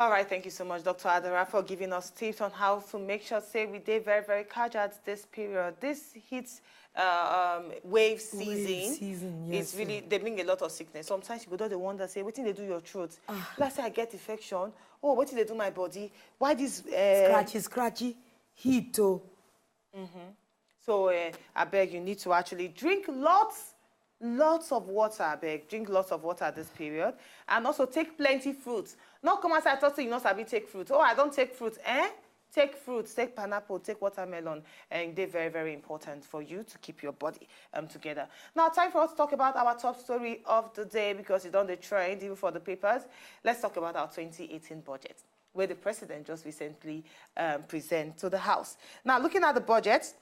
All right, thank you so much, Dr. Adara, for giving us tips on how to make sure, say, we stay very, very casual at this period. This heat wave season, yes, it's really, they bring a lot of sickness. Sometimes you go to the wonder, say, what did they do your throat? Let's say I get infection. Oh, what did they do my body? Why this... Scratchy, heat, oh. So, I beg you need to actually drink lots of water, I beg. Drink lots of water at this period. And also take plenty fruits. Not come outside, I thought you not sabi take fruit. Oh, I don't take fruit. Take fruits, take pineapple, take watermelon. And they're very, very important for you to keep your body together. Now, time for us to talk about our top story of the day because it's on the trend, even for the papers. Let's talk about our 2018 budget, where the president just recently presented to the House. Now, looking at the budget,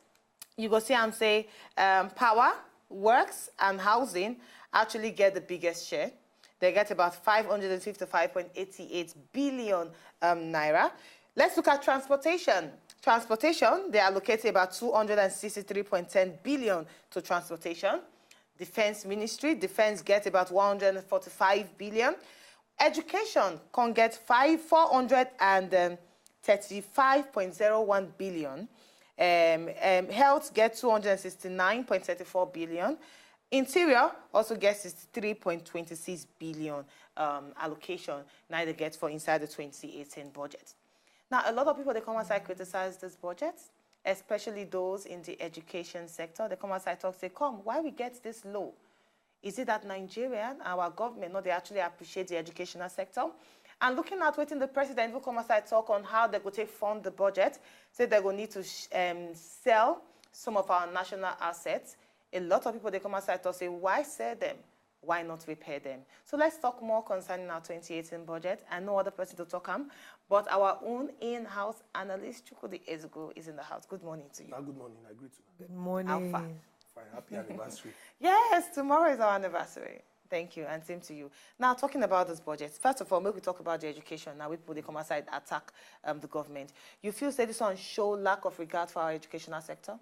you go see and say power, works, and housing actually get the biggest share. They get about 555.88 billion naira. Let's look at transportation. Transportation, they allocated about 263.10 billion to transportation. Defense ministry, defense gets about 145 billion. Education can get 435.01 billion. Health gets 269.34 billion. Interior also gets 63.26 billion allocation now they get for inside the 2018 budget. Now, a lot of people, they come outside criticize this budget, especially those in the education sector. They come outside talk, say, come, why we get this low? Is it that Nigeria, our government, no, they actually appreciate the educational sector? And looking at waiting the president will come outside talk on how they go take fund the budget, say they go need to sell some of our national assets. A lot of people, they come outside to say, why sell them? Why not repair them? So let's talk more concerning our 2018 budget. And no other person to talk on, but our own in-house analyst, Chukwudi Ezego, is in the house. Good morning to you. Good morning. I greet you. Good morning. How far? Fine. Happy anniversary. Yes, tomorrow is our anniversary. Thank you, and same to you. Now, talking about this budget, first of all, maybe we talk about the education. Now, people, they come outside, attack the government. You feel say this one show lack of regard for our educational sector?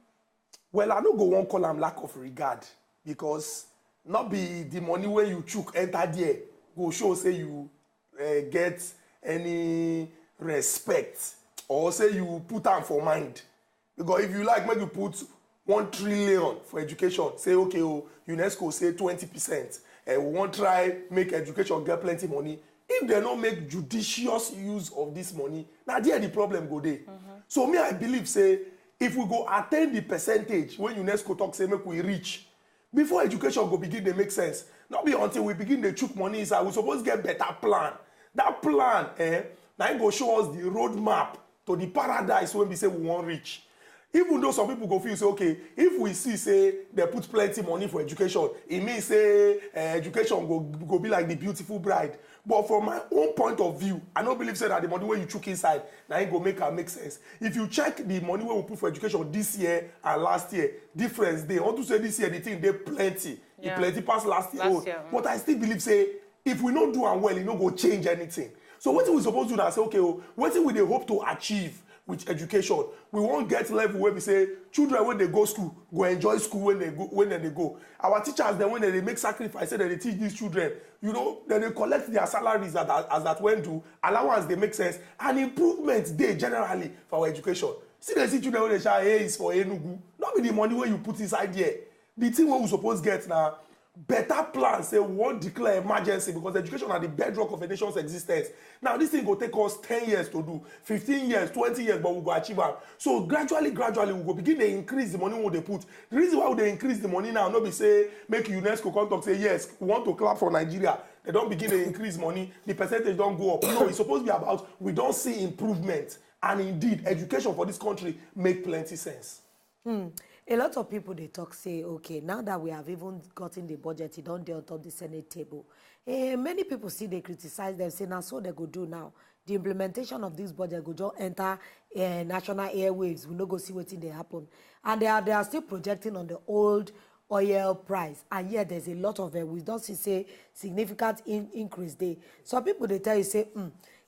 Well, I don't go one call them lack of regard because not be the money where you chook enter there go show say you get any respect or say you put am for mind. Because if you like, maybe you put 1 trillion for education, say okay, oh, UNESCO say 20%. We won't try make education get plenty money. If they don't make judicious use of this money, now there the problem go there. So me, I believe say if we go attain the percentage when UNESCO talk say make we reach before education go begin, they make sense. Not be until we begin the chook money inside. We supposed to get better plan. That plan, now it go show us the roadmap to the paradise when we say we won't reach. Even though some people go feel say, okay, if we see say they put plenty money for education, it means say education go be like the beautiful bride. But from my own point of view, I don't believe say that the money where you chook inside, now it go make sense. If you check the money where we put for education this year and last year, difference they want to say this year the thing they plenty, yeah. Plenty past last year. But I still believe say if we don't do and well, it no go change anything. So what we supposed to do now say okay, what we they hope to achieve with education? We won't get level where we say children when they go school go enjoy school when they go. Our teachers then when they make sacrifice, say that they teach these children, you know, then they collect their salaries as that when do allowance they make sense and improvements they generally for our education. See they see children when they say hey is for Enugu, not be the money where you put inside there. The thing what we supposed get now. Better plan say we won't declare emergency because education are the bedrock of a nation's existence. Now this thing will take us 10 years to do, 15 years, 20 years, but we'll go achieve it. So gradually we'll go begin to increase the money they put. The reason why they increase the money now, not be say make UNESCO come talk say yes, we want to clap for Nigeria. They don't begin to increase money, the percentage don't go up. No, it's supposed to be about we don't see improvement. And indeed, education for this country make plenty sense. A lot of people, they talk, say, okay, now that we have even gotten the budget, it don't dey on top the Senate table. Many people see they criticize them, say, now so they go do now. The implementation of this budget go just enter national airwaves. We no go see what they happen. And they are still projecting on the old oil price. And yet there's a lot of it. We don't see, say, significant increase there. Some people, they tell you, say,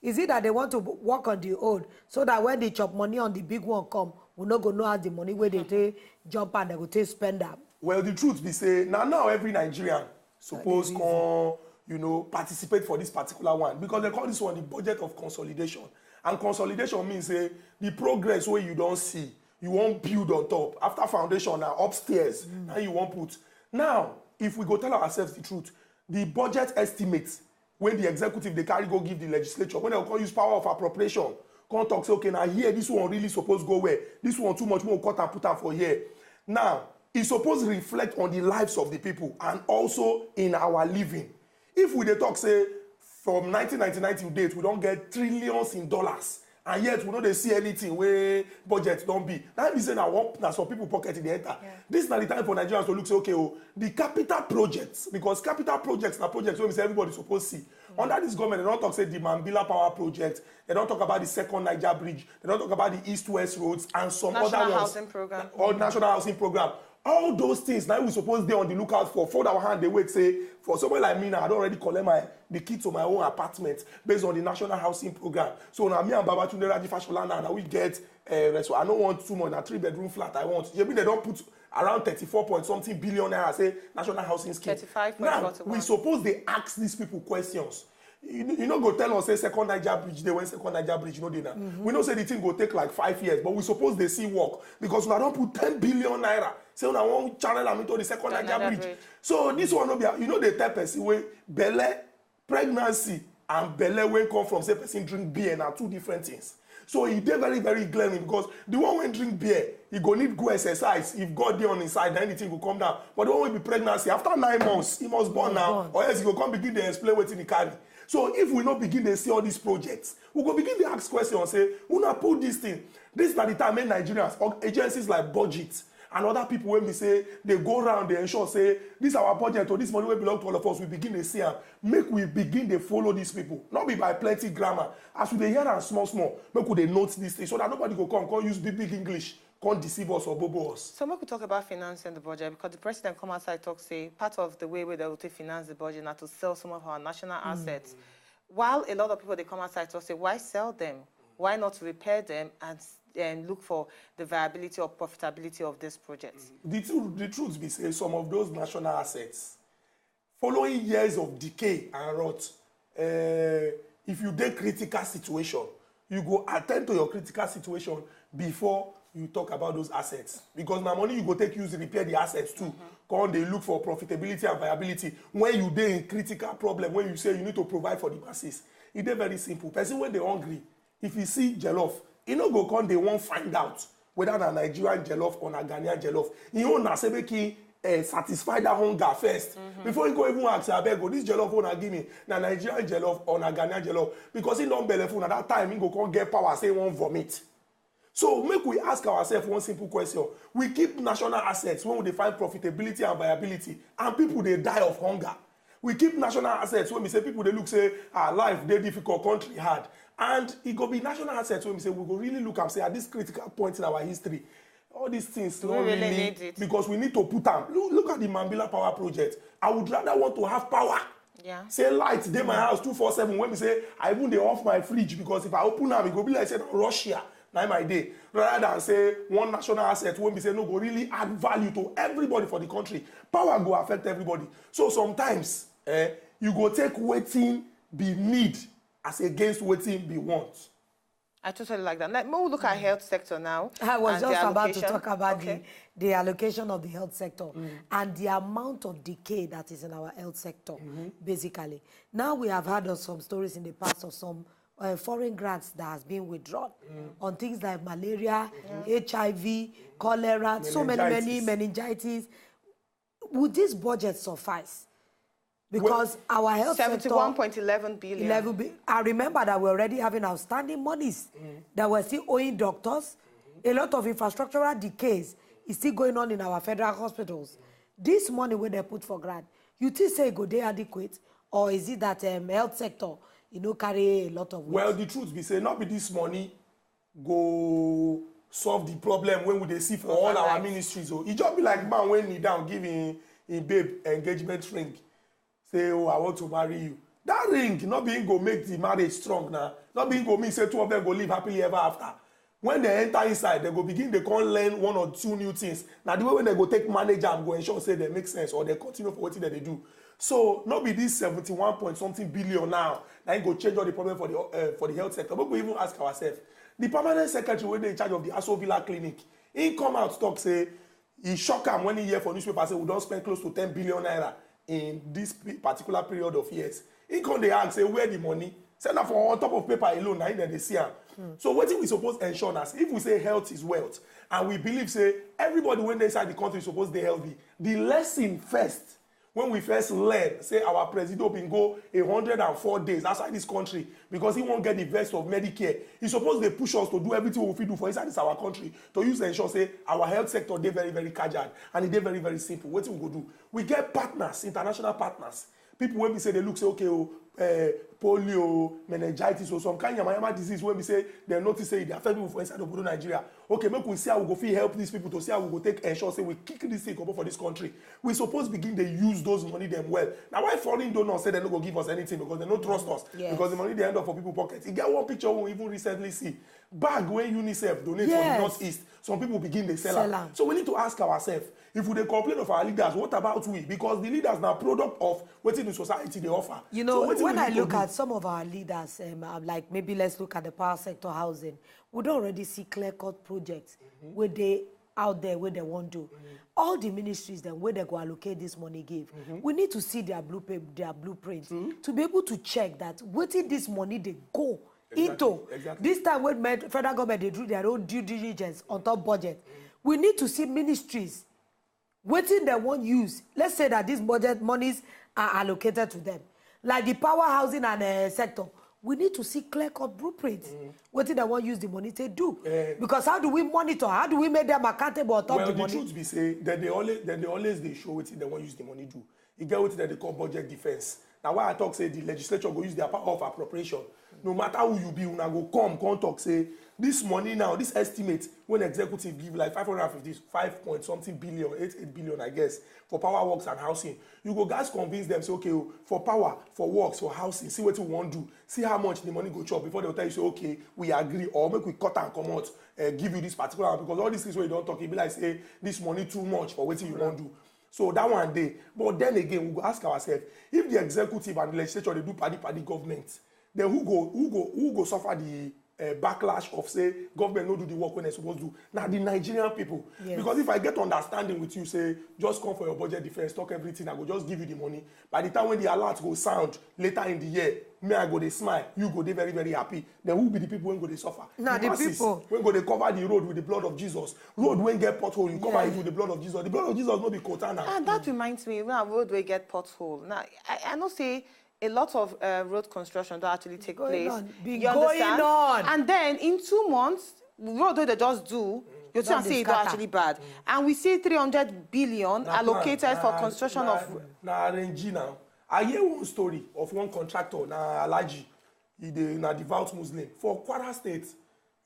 is it that they want to work on the old so that when they chop money on the big one come, we not go know how the money where they take jump and they go take spend them. Well, the truth be say now every Nigerian suppose come you know, participate for this particular one because they call this one the budget of consolidation. And consolidation means the progress where you don't see, you won't build on top. After foundation, now upstairs, and you won't put. Now, if we go tell ourselves the truth, the budget estimates when the executive they carry go give the legislature, when they will use power of appropriation, come talk say, okay, now here this one really supposed to go where, this one too much more cut and put am for here. Now, it's supposed to reflect on the lives of the people and also in our living. If we dey talk say from 1999 to date we don't get trillions in dollars and yet we no dey see anything where budget don't be. That means na some people pocket in the enter. Yeah. This is not the time for Nigerians to look say okay, oh, the capital projects, because capital projects are projects where we say everybody supposed to see. Under this government, they don't talk say the Mambila Power Project, they don't talk about the second Naija Bridge, they don't talk about the East-West roads and some National other ones. Housing Program. Or National Housing Program. All those things now we suppose dey on the lookout for. Fold our hand, they wait say for someone like me now, I don't already collect the key to my own apartment based on the National Housing Program. So now me and Babatunde Raji Fashola now we get so I don't want too much, a 3-bedroom flat I want. You mean they don't put around 34 point something billion naira say National Housing Scheme. 35.41. Now we suppose they ask these people questions. You know, go tell us say second Naija Bridge they when second Naija Bridge, you know they now. We know say the thing go take like 5 years, but we suppose they see work because we don't put 10 billion naira. Say una wan channel am into the second Naija Bridge. So this one no be, you know, they tell person wey belle, pregnancy and belle wey come from say person drink beer na two different things. So e dey very very glaring because the one wey drink beer, he go need go exercise. If God dey on his side, then anything go come down. But the one wey be pregnancy, after 9 months, he must born now, or else he go come begin to explain wetin he carry. So if we not begin to see all these projects, we go begin to ask questions, say, who not put this thing? This is not the time when Nigerians, or agencies like Budget, and other people when we say, they go around, they ensure, say, this is our budget, or this money will belong to all of us, we begin to see them. Make we begin to follow these people. Not be by plenty grammar. As we hear them small, make we note this thing, so that nobody go come use big English, can't deceive us or bobo us. So we could talk about financing the budget because the president come outside talk say part of the way they will finance the budget now to sell some of our national assets. While a lot of people they come outside talk say why sell them? Why not repair them and look for the viability or profitability of this project? The truth be say some of those national assets, following years of decay and rot, if you dey critical situation, you go attend to your critical situation before you talk about those assets, because now money you go take use to repair the assets too. Come they look for profitability and viability when you dey in critical problem, when you say you need to provide for the masses. It is very simple. Person when they hungry, if you see jollof, you know go come they won't find out whether na Nigerian jollof or na Ghanaian jollof. You know na say make satisfy that hunger first before you go even ask abeg go this jollof una give me na Nigerian jollof or na Ghanaian jollof, because he don't belleful at that time he go come get power say he won't vomit. So make we ask ourselves one simple question. We keep national assets when we define profitability and viability, and people they die of hunger. We keep national assets when we say people they look say life they difficult, country hard, and it go be national assets when we say we go really look and say at this critical point in our history, all these things we really need it because we need to put them. Look at the Mambila Power Project. I would rather want to have power. Yeah. Say light dey my house 247 when we say I even dey off my fridge because if I open them it go be like say Russia. My day, rather than say one national asset when we say no go really add value to everybody for the country. Power go affect everybody. So sometimes you go take waiting be need as against waiting be want. I totally like that. Like, we'll look at health sector now. I was just about to talk about the allocation of the health sector and the amount of decay that is in our health sector, basically. Now we have heard of some stories in the past of some foreign grants that has been withdrawn on things like malaria, HIV, cholera, so many meningitis. Would this budget suffice? Because our health sector... 71.11 billion. I remember that we're already having outstanding monies that we're still owing doctors. A lot of infrastructural decays is still going on in our federal hospitals. This money where they put for grant, you think say go they adequate? Or is it that health sector carry a lot of weight? Well, the truth be say, not be this money go solve the problem when we see for all our ministries. So it just be like man when he down giving a babe engagement ring. Say, oh, I want to marry you. That ring, not being go make the marriage strong now. Not being go mean say two of them go live happily ever after. When they enter inside, they go begin, they can't learn 1 or 2 new things. Now the way when they go take manager and go ensure say they make sense or they continue for what they do. So not be this 71 point something billion now. Now you go change all the problem for the health sector. But we even ask ourselves, the permanent secretary when they in charge of the Wazobia clinic, he come out talk say he shock him when he hear for newspaper say we don't spend close to 10 billion naira in this particular period of years. He come they ask say where the money? Say that for on top of paper alone, now they see am. So what we suppose ensure us if we say health is wealth, and we believe say everybody when they inside the country is supposed to be healthy. The lesson first. When we first learn, say our president been go 104 days outside this country because he won't get the best of Medicare. He's supposed to push us to do everything we do for inside this our country to use to ensure say our health sector they very very casual and they very very simple. What we go do? We get partners, international partners. People when we say they look say okay, polio, meningitis or some kind of yamayama disease when we say they notice say they affect people for inside of Nigeria. Okay, make we see how we go fit help these people to see how we go take ensure say we kick this thing up for this country. We suppose begin to use those money them well. Now why foreign donors say they no go give us anything because they don't trust us because the money they end up for people pockets. You get one picture we even recently see bag when UNICEF donate for the Northeast. Some people begin to sell them. So we need to ask ourselves if we complain of our leaders, what about we? Because the leaders now product of what in the society they offer. You know, so when I look at some of our leaders, like maybe let's look at the power sector housing, we don't already see clear-cut projects where they out there where they want to. All the ministries then where they go allocate this money give. We need to see their blueprint to be able to check that waiting this money they go into. This time when federal government they do their own due diligence on top budget. We need to see ministries waiting they won't use. Let's say that these budget monies are allocated to them. Like the power housing and sector, we need to see clear-cut blueprints. What did they want to use the money to do? Because how do we monitor? How do we make them accountable on top of the money? Well, the truth be say that they always show what they want to use the money do. You get what they call budget defense. Now why I talk say the legislature go use their power of appropriation. No matter who you be, when I go come talk say this money now, this estimate when executive give like 555 point something billion, 88 billion I guess for power works and housing. You go guys convince them say okay for power, for works, for housing, see what you want to do, see how much the money go chop before they will tell you say okay we agree or make we cut and come out, give you this particular one because all these things where you don't talk, it be like say this money too much for what you want to do. So that one day, but then again we go ask ourselves if the executive and the legislature they do party government, then who go suffer the backlash of say government no do the work when they're supposed to do? Now the Nigerian people. Yes. Because if I get understanding with you, say just come for your budget defense, talk everything, I go just give you the money. By the time when the alert go sound later in the year, me I go they smile, you go they very very happy. Then who be the people when go they suffer? Now the people when go they cover the road with the blood of Jesus. Road when get pothole, you cover it with the blood of Jesus. The blood of Jesus no be Kotana. And that reminds me when a road will get pothole. Now I know say a lot of road construction don't actually take place. You understand? And then in 2 months, road they just do, you see and say it's actually bad. And we see 300 billion allocated for construction of. Now arrange now. I hear one story of one contractor, na Alaji, na devout Muslim for Kwara State.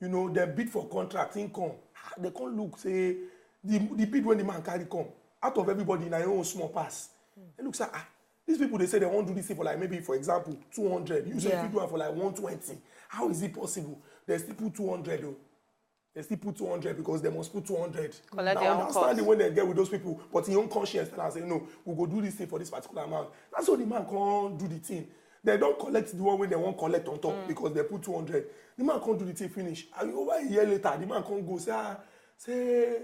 You know they bid for contract income. They can't look say the bid when the man carry come out of everybody in their own small pass. They look say these people, they say they won't do this thing for like maybe, for example, 200. You say if you do it for like 120. How is it possible? They still put 200 though. They still put 200 because they must put 200. Collect now understanding when they get with those people, but in your own conscience, tell and say, no, we'll go do this thing for this particular amount. That's how the man can't do the thing. They don't collect the one when they won't collect on top because they put 200. The man can't do the thing finish. And over a year later, the man can't go say,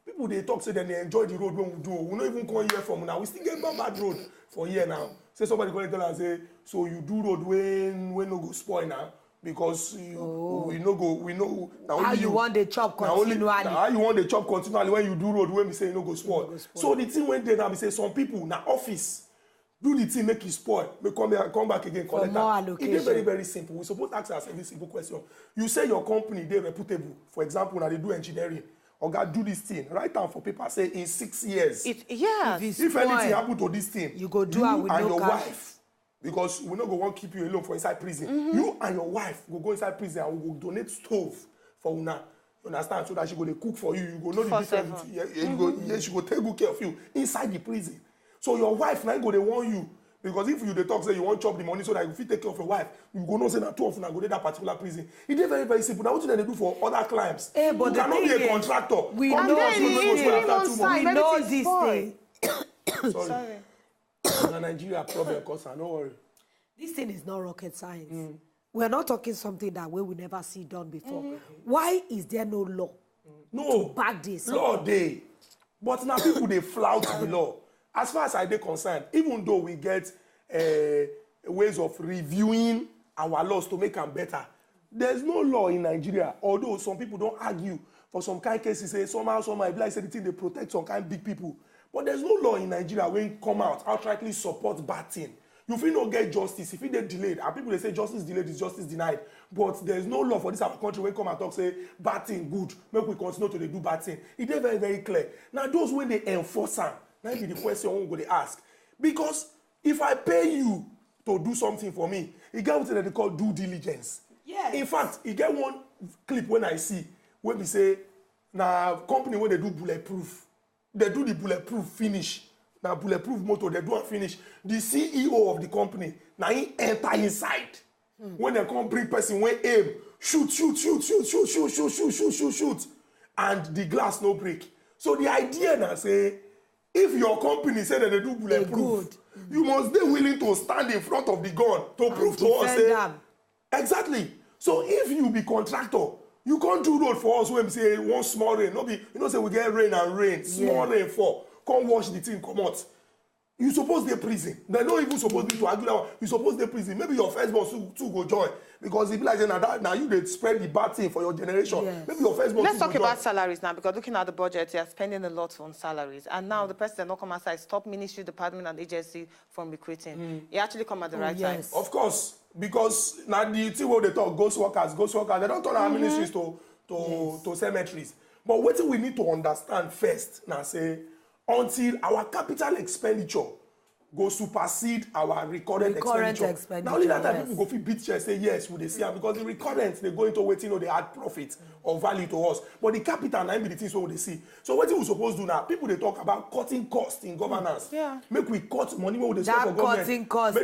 people they talk say then they enjoy the road when we do. We don't even come here from now. We still get bad road for here now. Say somebody come tell and say, so you do road when no go spoil now because we know now how you want the chop continually. How you want the chop continually when you do road when we say no go spoil. So the thing when they now we say some people na office do the thing make it spoil. We come here and come back again collect that. It is very very simple. We suppose ask ourselves this simple question. You say your company they reputable. For example, now they do engineering. Or God do this thing. Write down for paper. Say in 6 years. If anything happen to this thing, you go do it with and no your cash. wife, because we not go want keep you alone for inside prison. You and your wife go inside prison and we go donate stove for una. You understand? So that she go dey cook for you. You go know the difference. She go take good care of you inside the prison. So your wife now go dey warn you. Because if you dey talk say you want chop the money so that you fit take care of your wife, you go know say na two of una go dey that particular prison. It is very very simple. Now what do they do for other clients? But you cannot be a contractor. We know this thing. Sorry. Na Nigeria problem, cause I no worry. This thing is not rocket science. We're not talking something that we will never see done before. Why is there no law No, to back this law up? dey, but now people they flout the law. As far as I dey concerned, even though we get ways of reviewing our laws to make them better, there's no law in Nigeria. Although some people don't argue for some kind of cases, say somehow, if like say the thing they protect some kind of big people, but there's no law in Nigeria when come out outrightly support bad thing. You feel no get justice if it dey delayed, and people they say justice delayed is justice denied, but there's no law for this our country when come and talk say bad thing good, make we continue to do bad thing. It is very very clear. Now those when they enforce am, now be the question we go dey ask, because if I pay you to do something for me, e get what they call due diligence. Yes. In fact, e get one clip when I see when we say na company when they do bulletproof, they do the bulletproof finish. Now bulletproof motor they do and finish. The CEO of the company now he enter inside. When they come bring person when aim shoot, and the glass no break. So the idea now say if your company say that they do bulletproof, you must be willing to stand in front of the gun to prove to us say exactly. So if you be contractor, you can't do road for us when we say one small rain. No be you know say we get rain and rain, small rain fall. Come wash the thing, come out. You suppose they prison. They're not even supposed to argue that you suppose they prison. Maybe your first boss too go join. Because if you like now you they spread the bad thing for your generation. Yes. Maybe your first boss. Let's talk about salaries now, because looking at the budget, they are spending a lot on salaries. And now the president not come outside, stop ministry, department, and agency from recruiting. He actually come at the right time. Of course. Because now the thing where they talk ghost workers, they don't turn our ministries to cemeteries. But what we need to understand first now say until our capital expenditure go supersede our recurrent expenditure. Now only that time people go fit beat chest say yes, we dey see am, because the recurrent they go into waiting or they add profit or value to us. But the capital na be the things we dey see. So what we supposed to do now? People they talk about cutting costs in governance. Make we cut money where we dey spend for government. That cutting cost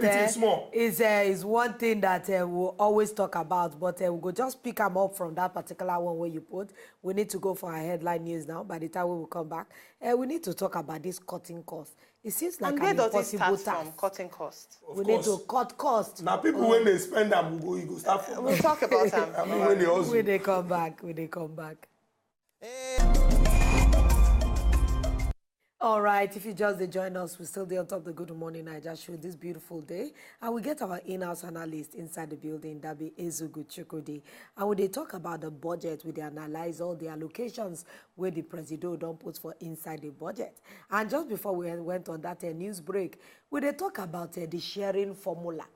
is one thing that we'll always talk about. But we go just pick them up from that particular one where you put. We need to go for our headline news now. By the time we will come back, we need to talk about this cutting cost. It seems like an impossible task. From cutting costs? We need to cut costs. Now people when they spend them, you go start from. We'll talk about them. When they come back. All right, if you just join us, we're still there on top of the Good Morning Naija show this beautiful day. And we get our in-house analyst inside the building, that be Ezugu Chukwudi. And when they talk about the budget, we analyze all the allocations where the president don't put for inside the budget. And just before we went on that news break, we they talk about the sharing formula.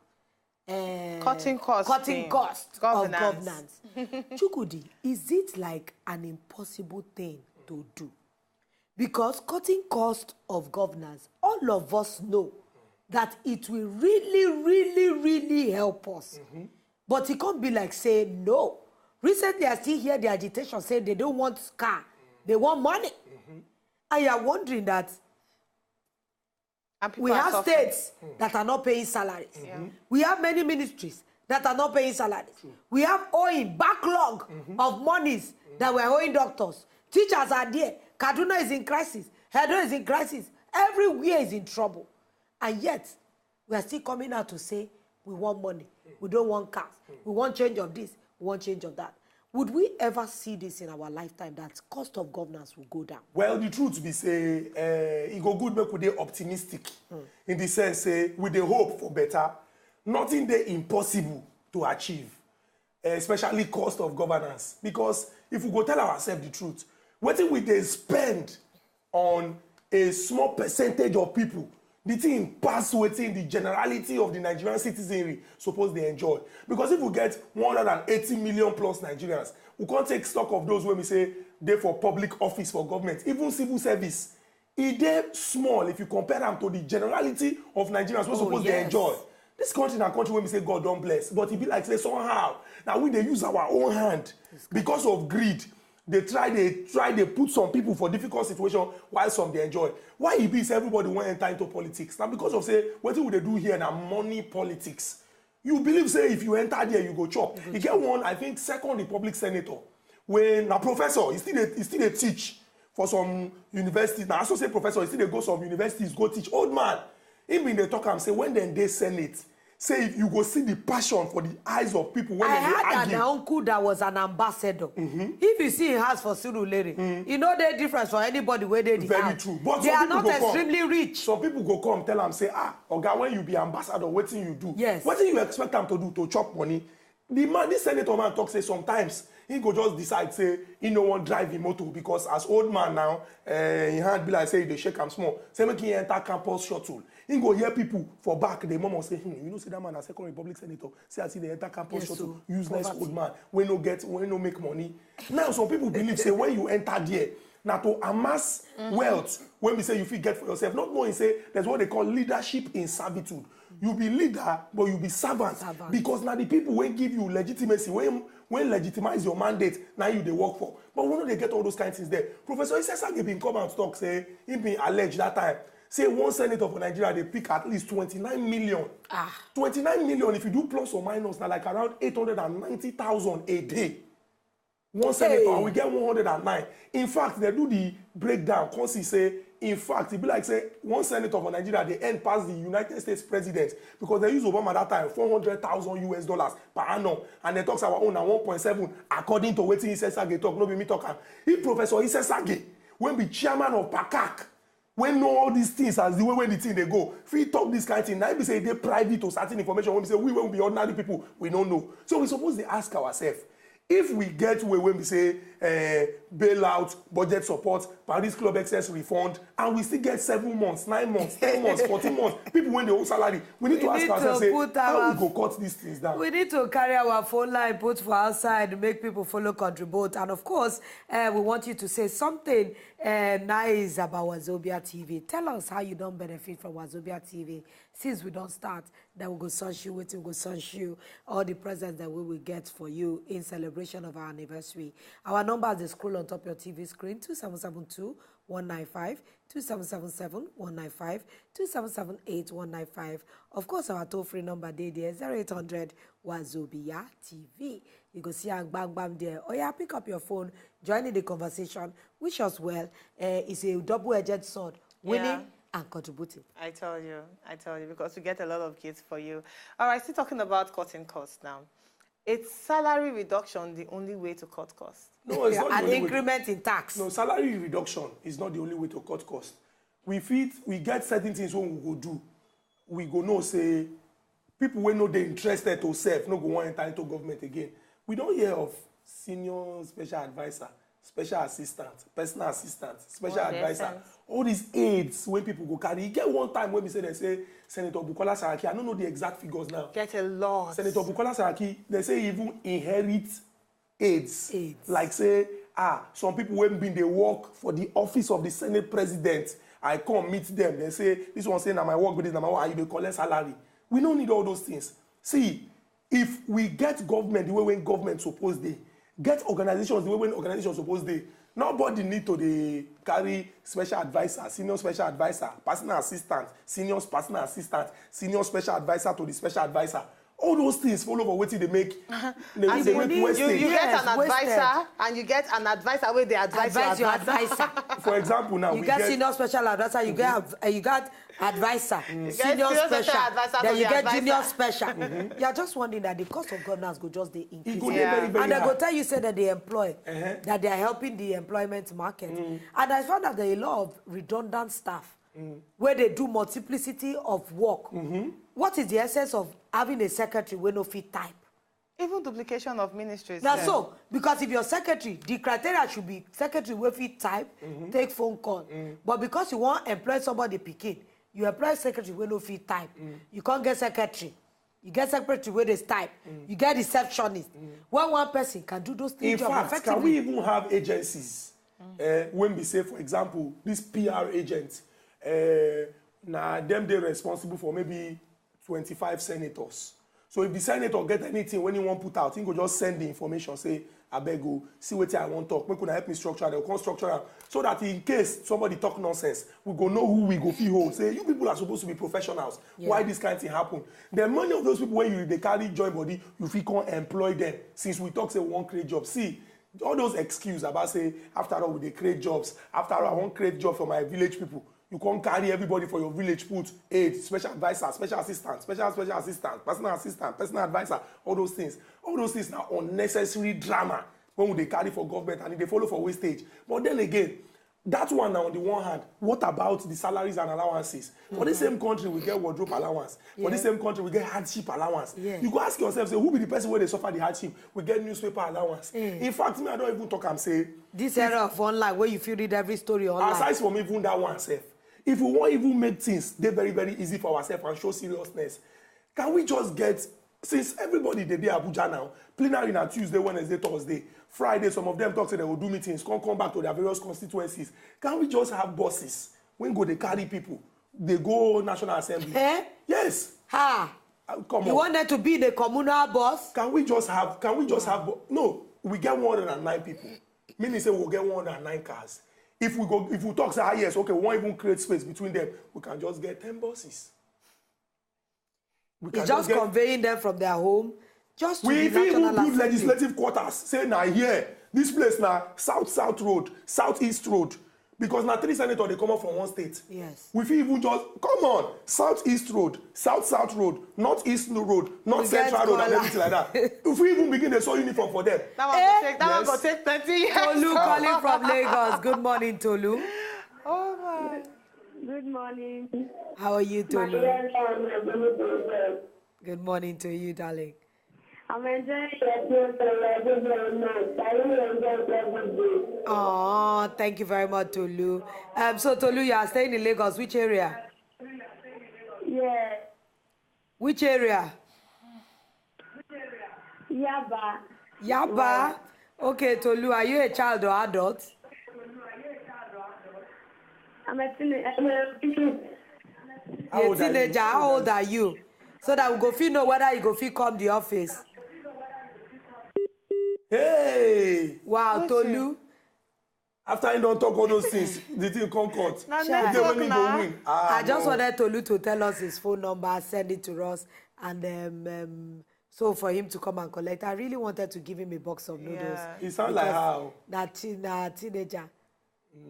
Cutting costs of governance. Chukwudi, is it like an impossible thing to do? Because cutting cost of governance, all of us know that it will really help us. But it can't be like saying no. Recently, I still hear the agitation saying they don't want car, they want money. And you're wondering that we have states that are not paying salaries. We have many ministries that are not paying salaries. We have backlog of monies that we're owing doctors. Teachers are there. Kaduna is in crisis. Edo is in crisis. Everywhere is in trouble. And yet, we are still coming out to say, we want money. We don't want cars. We want change of this. We want change of that. Would we ever see this in our lifetime, that cost of governance will go down? Well, the truth be say, it go good make we dey optimistic. In the sense, say, with the hope for better, nothing dey impossible to achieve. Especially cost of governance. Because if we go tell ourselves the truth, what if we dey spend on a small percentage of people, the thing pass within the generality of the Nigerian citizenry suppose they enjoy. Because if we get 180 million plus Nigerians, we can't take stock of those when we say they for public office for government, even civil service. It dey small if you compare them to the generality of Nigerians who suppose they enjoy. This country na country when we say God don't bless, but it be like say somehow now we they use our own hand because of greed. They try put some people for difficult situation while some they enjoy. Why it be everybody want enter into politics? Now because of say what would they do here now money politics. You believe say if you enter there you go chop. You get one, I think second Republic senator when a professor he still a teach for some universities. Now associate professor he still go some universities go teach. Old man. Him bin dey talk am say when dem dey Senate, say if you go see the passion for the eyes of people when they argue. I had an uncle that was an ambassador. If you see him house for Surulere, you know the difference for anybody where they very true. But they are not extremely rich. Some people go come tell am say, Oga, when you be ambassador, wetin you do? Yes. Wetin you expect am to do to chop money? The man, this senator man talk say sometimes he go just decide say he no wan drive him motor because as old man now, him hand be like say he dey shake am small. Say make he enter campus shuttle. He go hear people for back. The mama say, you know, see that man a Second Republic senator. Say as he dey enter campus shuttle, useless old man. We no make money. Now some people believe say when you enter there, now to amass wealth, when we say you fit get for yourself, not knowing say there's what they call leadership in servitude. You be leader, but you be servant. Because now the people will give you legitimacy, when legitimize your mandate, now you they work for. But when they get all those kinds of things there, Professor Isesage been come and talk, say, he been alleged that time, say one senator for Nigeria, they pick at least 29 million. 29 million, if you do plus or minus, now like around 890,000 a day. One senator, and we get 109. In fact, they do the breakdown, because he say, in fact, it be like say one senator for Nigeria they earn past the United States president because they use Obama that time $400,000 per annum, and they talks about own at 1.7 according to what Isesage talk. No be me talking. If Professor Isesage when be chairman of PACAC, when know all these things as the way when the thing they go, free talk this kind of thing. Now be say they private to certain information. When we say we will be ordinary people, we don't know. So we suppose to ask ourselves. If we get where when we say bailout, budget support, Paris Club excess refund, and we still get 7 months, 9 months, 10 months, 14 months, people when they owe salary, we need to ask ourselves, say, how we go cut these things down? We need to carry our phone line, put for outside, make people follow, contribute. And of course, we want you to say something nice about Wazobia TV. Tell us how you don't benefit from Wazobia TV. Since we don't start, then we go search you, we go search you, all the presents that we will get for you in celebration of our anniversary. Our numbers is scroll on top of your TV screen, 2772-195, 2777-195, 2778-195. Of course, our toll-free number there, 0800 Wazobia TV. You go see and bang bang there. Oh yeah, pick up your phone, join in the conversation. Wish us well. It's a double-edged sword, winning and contributing. I tell you, because we get a lot of gifts for you. All right, still talking about cutting costs now. It's salary reduction the only way to cut costs? No, it's not an increment in tax. No, salary reduction is not the only way to cut costs. We get certain things when we go do. We go know say people when know they're interested to serve, no go want enter into government again. We don't hear of senior special advisor, special assistant, personal assistant, special advisor. All these aids when people go carry. You get one time when we say Senator Bukola Saraki, I don't know the exact figures now. Get a lot. Senator Bukola Saraki, they say even inherit aids. Like say, some people when been they work for the office of the Senate President, I come meet them. They say, this one saying, my work with this, my work, and you collect salary. We don't need all those things. See, if we get government the way when government supposed they, get organizations the way when organizations supposed they, nobody need to carry special advisor, senior special advisor, personal assistant, senior personal assistant, senior special advisor to the special advisor. All those things follow over what they make. They make wastage. You get an advisor, and you get an advisor where they advise your advisor. For example, now you get senior special advisor, you get advisor, senior special advisor, then you get junior special. You are just wondering that the cost of governance go just the increase. And they go tell you say that they employ, that they are helping the employment market. And I found that there are a lot of redundant staff where they do multiplicity of work. What is the essence of having a secretary when no fit type? Even duplication of ministries. Now, so, because if your secretary, the criteria should be secretary will fit type, take phone call. But because you want to employ somebody picking, you employ secretary will no fit type. You can't get secretary. You get secretary where they type. You get receptionist. When one person can do those things, in fact, can we even have agencies? When we say, for example, this PR agent, now them they're responsible for maybe 25 senators. So if the senator get anything when he want put out, he go just send the information, say, I beg you, see what I want to talk. When could I help me structure? They'll come structure so that in case somebody talk nonsense, we go know who we go feel hold. Say, you people are supposed to be professionals. Why this kind of thing happen? The money of those people when they carry joint body, you feel can't employ them. Since we talk say we won't create jobs. See, all those excuses about say, after all, we they create jobs. After all, I won't create jobs for my village people. you can't carry everybody for your village, put aid, special advisor, special assistant, special assistant, personal advisor, all those things now unnecessary drama when they carry for government and they follow for wastage. But then again, that one now on the one hand, what about the salaries and allowances? For the same country, we get wardrobe allowance. For the same country, we get hardship allowance. You go ask yourself, say, who be the person where they suffer the hardship? We get newspaper allowance. In fact, me, I don't even talk and say... This era of online, where you feel read every story online. Aside from even that one self, if we want even make things, they're very, very easy for ourselves and show seriousness, can we just get... Since everybody they Abuja now, plenary na Tuesday, Wednesday, Thursday, Friday, some of them talk say they will do meetings, come back to their various constituencies. Can we just have buses when they carry people? They go National Assembly. Yes. Come on. You want them to be the communal boss? Can we just have no, we get 109 people. Meaning say we'll get 109 cars. If we talk say yes, okay, we won't even create space between them, we can just get 10 buses. It's just conveying them from their home. Just to we even build legislative quarters. Say now here, this place now South Road, Southeast Road, because now 3 senators they come up from one state. Yes. We even just come on Southeast Road, South Road, Northeast Road, North Central Road, and everything like that. If we even begin to sew uniform for them, that one go take 30 years. Tolu calling from Lagos. Good morning, Tolu. Oh my. Good morning. How are you, Tolu? Good morning to you, darling. I'm enjoying your program. I really enjoy every day. Oh, thank you very much, Tolu. So Tolu, you are staying in Lagos. Which area? Yeah. Which area? Yaba. Yaba? Yeah. Okay, Tolu, are you a child or adult? I'm a teenager. You're a teenager. How old are you? So that we go feel know whether you go feel come the office. Hey! Wow, Tolu. After you don't talk all those things, the thing come cut. I just wanted Tolu to tell us his phone number, send it to us, and so for him to come and collect. I really wanted to give him a box of noodles. It sounds like how? That teenager.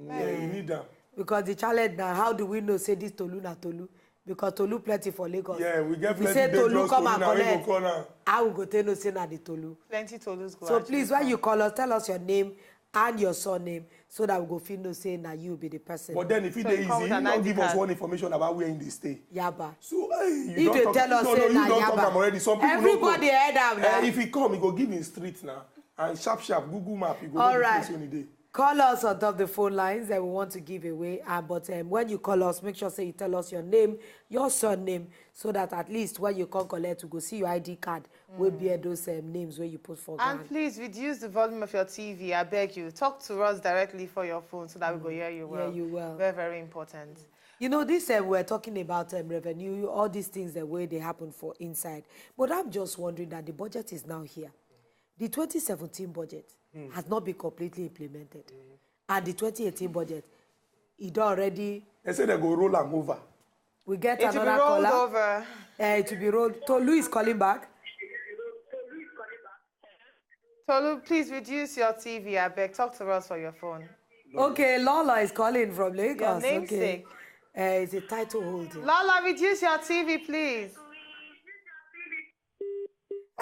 Yeah, you need them. Because the challenge now, how do we know say this Tolu na Tolu? Because Tolu plenty for Lagos. Yeah, we get plenty. We say Tolu come and collect. I will go tell no say na the Tolu. Plenty Tolus go. So please, when you call us, tell us your name and your surname, so that we go feel no say na you be the person. But then if it is easy, you don't give us one information about where in they stay. Yaba. So hey, you don't tell us say na Yaba. Already. Some people everybody heard am now. If he come, he go give him street now and sharp Google map. He go all give right. place when he day. Call us on top of the phone lines that we want to give away. But when you call us, make sure say you tell us your name, your surname, so that at least when you come collect, we go see your ID card. We'll bear those names where you put for And please reduce the volume of your TV. I beg you. Talk to us directly for your phone so that we go hear you well. Hear you well. Very, very important. You know, this we're talking about revenue, all these things, the way they happen for inside. But I'm just wondering that the budget is now here. The 2017 budget has not been completely implemented. And the 2018 budget, it already... They say they go roll and over. We get it another caller. Over. It will be rolled. Tolu is calling back. Tolu, please reduce your TV, I beg. Talk to us for your phone. Okay, Lola is calling from Lagos. Your namesake. Okay. It's a title holder. Lola, reduce your TV, please.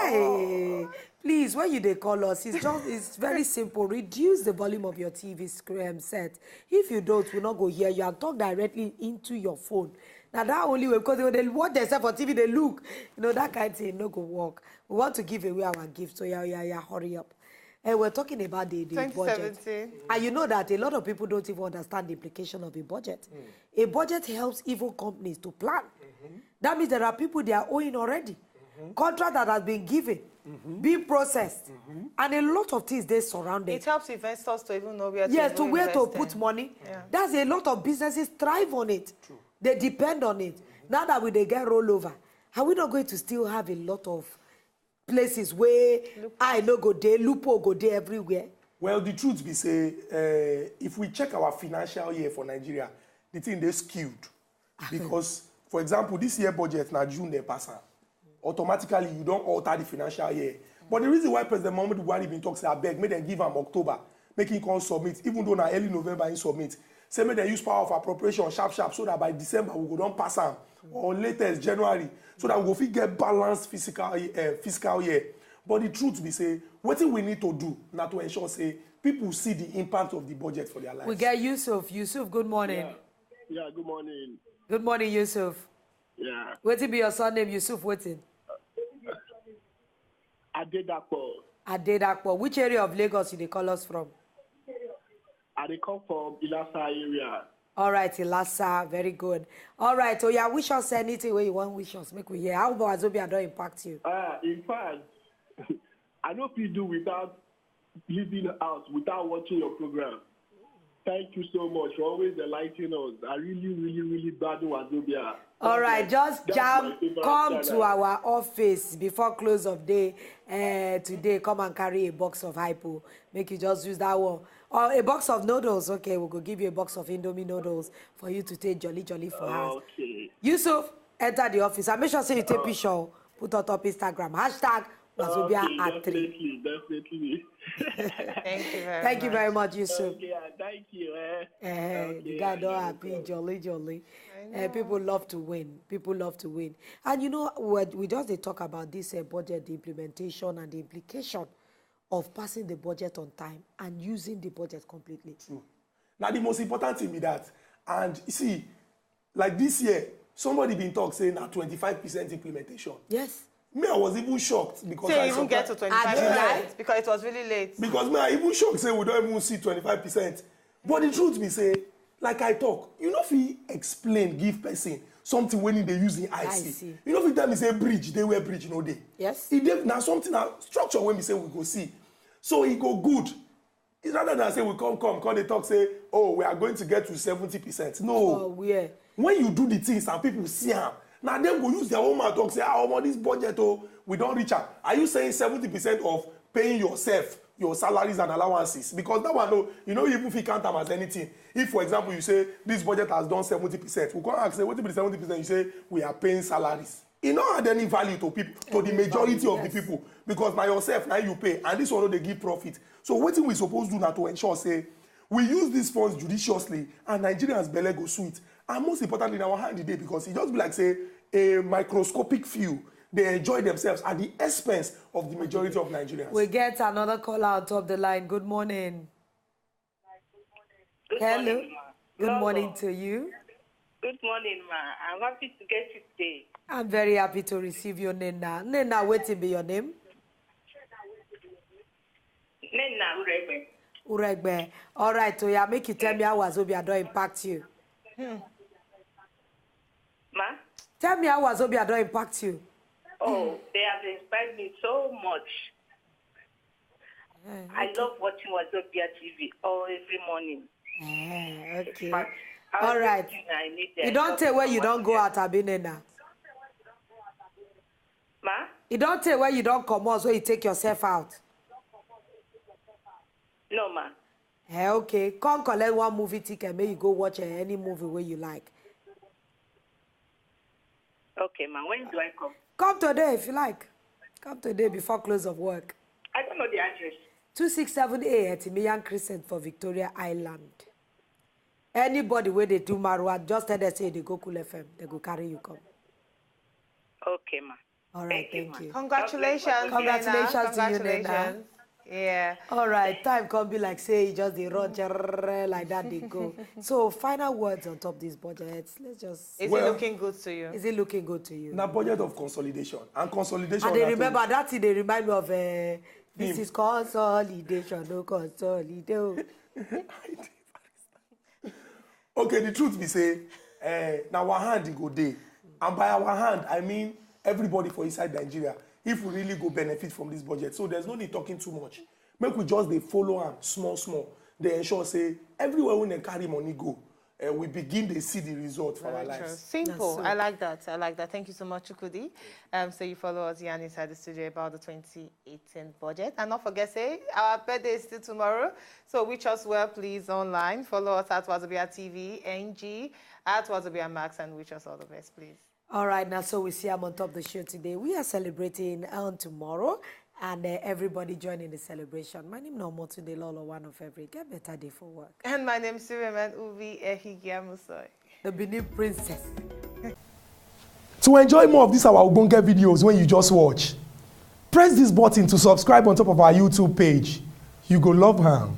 Hey, please, when you call us, it's very simple. Reduce the volume of your TV set. If you don't, we'll not go hear you and talk directly into your phone. Now that only way, because when they watch themselves on TV, they look, that kind of thing no go work. We want to give away our gift, so yeah, hurry up. And we're talking about the budget. And you know that a lot of people don't even understand the implication of a budget. A budget helps even companies to plan. That means there are people they are owing already. Contract that has been given, being processed, and a lot of things they surround it. It helps investors to even know where to yes, to where to put money. Yeah. That's a lot of businesses thrive on it. True. They depend on it. Now that they get rollover, are we not going to still have a lot of places where I no go there, loophole go there everywhere? Well, the truth be say, if we check our financial year for Nigeria, the thing they skewed. Because, for example, this year budget now June they pass. Automatically, you don't alter the financial year. But the reason why President Muhammadu Buhari been talks, I beg, make them give him October, make him come submit, even though now early November he submit. say make dem use power of appropriation sharp so that by December we go don pass am or latest January so that we go fit get balanced fiscal year. But the truth be say wetin we need to do na to ensure say people see the impact of the budget for their lives. We get Yusuf. Yusuf, good morning. Yeah, good morning. Good morning, Yusuf. Yeah. Wetin be your surname, Yusuf? Wetin? Adedapo. Which area of Lagos you dey call us from? I dey come from Ilasa area. All right, Ilasa, very good. All right, oh yeah, wish us anything where you want wish us. Make we hear. How about Wazobia don't impact you? In fact, I know people do without leaving the house, without watching your program. Thank you so much for always enlightening us. I really value Wazobia. All right, just jam, come to our office before close of day today. Come and carry a box of hypo. Make you just use that one. Or a box of noodles. Okay, we'll go give you a box of Indomie noodles for you to take jolly for us. Okay. Yusuf, enter the office. And make sure say you take picture. Put on top Instagram. Hashtag Wazobia at 3. Definitely. Thank you very much, Yusuf. Okay, thank you. You guys don't happy, jolly. People love to win. And you know, we just talk about this budget, the implementation and the implication of passing the budget on time and using the budget completely. True. Now the most important thing be that, and you see, like this year, somebody been talk saying that 25% implementation. Yes. Me, I was even shocked because I even get to 25% because it was really late. Because me, I even shocked say we don't even see 25%. But the truth be say, like I talk, you know if he explain, give person something when they use in IC. You know if he tell me say bridge, they wear bridge, no day. Yes. Now something structure when we say we go see. So he go good. It's rather than say we come, they talk say, oh, we are going to get to 70%. No. Oh, yeah. When you do the things and people see them, now them go use their own mouth talk say, oh, this budget, oh, we don't reach out. Are you saying 70% of paying yourself, your salaries and allowances? Because that one, no, you know, even if you count them as anything. If, for example, you say this budget has done 70%, we can't ask, say, what will be the 70%? You say, we are paying salaries. It don't add any value to people, to the majority of the people. Because by yourself, now you pay, and this one, they give profit. So what we supposed to do now to ensure, say, we use these funds judiciously, and Nigerians belly go sweet. And most importantly, in our hand today, because it just be like, say, a microscopic few. They enjoy themselves at the expense of the majority of Nigerians. We get another caller on top of the line. Good morning. Hello. Good morning to you. Good morning, ma. I'm happy to get you today. I'm very happy to receive your Nena. Nena, what will be your name? Nena Uregbe. Uregbe. All right, so yeah, make you tell me how Wazobia don't impact you. Ma? Tell me how Wazobia don't impact you. Oh, they have inspired me so much. I love watching Wazobia TV every morning. Okay. All right. You don't tell where you don't go out, Abinena. Ma? You don't tell where you don't come out, so you take yourself out. No, ma. Okay. Come collect one movie ticket, may you go watch any movie where you like. Okay, ma. When do I come? Come today if you like. Come today before close of work. I don't know the address. 267A at Timiyan Crescent for Victoria Island. Anybody where they do Marwa, just tell them say they go Cool FM. They go carry you come. Okay, ma. All right, thank you. Congratulations. Congratulations to you, Nena. Yeah. All right, time can be like say just they run like that they go. So final words on top of this budget. Let's just. Is it looking good to you? Is it looking good to you? Now budget of consolidation and consolidation. And they remember that thing. They remind me of this is consolidation, no consolidation. Okay, the truth be say, now our hand go day, and by our hand I mean everybody for inside Nigeria. If we really go benefit from this budget, so there's no need talking too much. Make we just they follow them small. They ensure say everywhere when they carry money go, we begin to see the result for our lives. Simple. So. I like that. Thank you so much, Chukudi. So you follow us here inside the studio about the 2018 budget. And not forget, say, our birthday is still tomorrow. So wish us well, please, online. Follow us at Wazobia TV, NG, at Wazobia Max, and wish us all the best, please. All right, now, so we see I'm on top of the show today. We are celebrating on tomorrow. and everybody joining the celebration. My name is Nomotunde Lolo, one of every. Get better day for work. And my name is Sureman Ubi Ehigiamusoy. The Benin Princess. To enjoy more of these our Ogbonge videos when you just watch, press this button to subscribe on top of our YouTube page. You go love her.